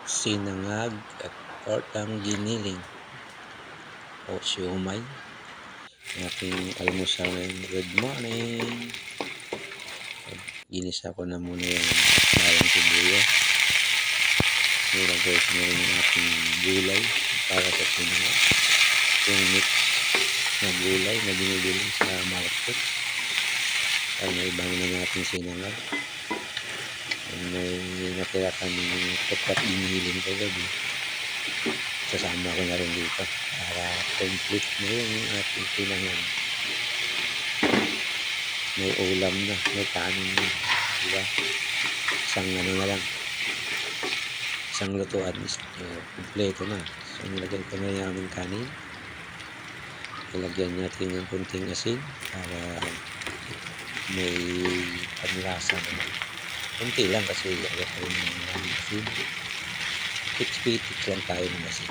sinangag at tortang giniling o siumay. Ating almusal ngayon. Good morning. Ginisa ko na muna yung bawang sibuyas. Nilagay ko na rin yung ating gulay para sa sinangag. Yung mix na gulay na binibili sa market. Ay, naibang na natin sinangag. May natira kami tapat giniling ko gabi. Sasama ko na rin dito para complete na yung ating sinangag. May ulam na, may kanin na, diba? Isang ano na lang, isang lutuan is kompleto na. So nilagyan ko na yung aming kanin. Ilagyan natin ng kunting asin para may panlasa naman. Kunti lang kasi ayaw ko rin ng asin. Pitik-pitik lang tayo ng asin.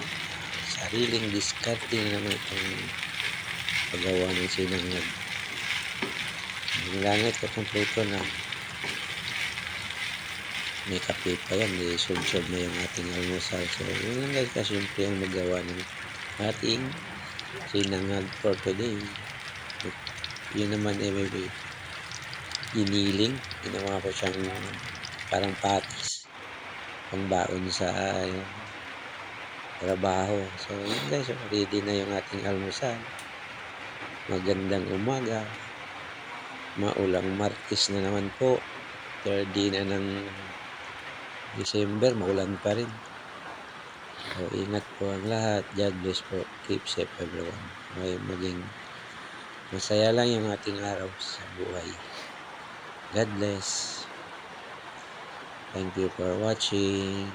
Sariling diskarte na naman itong paggawa ng sinangag. Yung langit ko kompleto na. May kape pa yan, sub-sub na yung ating almusal. So yun lang guys, kasimple ang magawa ng ating sinangag for today. Yun naman may giniling. Ginawa ko siyang parang patis pang baon sa trabaho. So yun guys, ready na yung ating almusal. Magandang umaga. Maulang Martes na naman po. 3 na ng December, maulan pa rin. So ingat po ang lahat. God bless po. Keep safe everyone. Maging masaya lang yung ating araw sa buhay. God bless. Thank you for watching.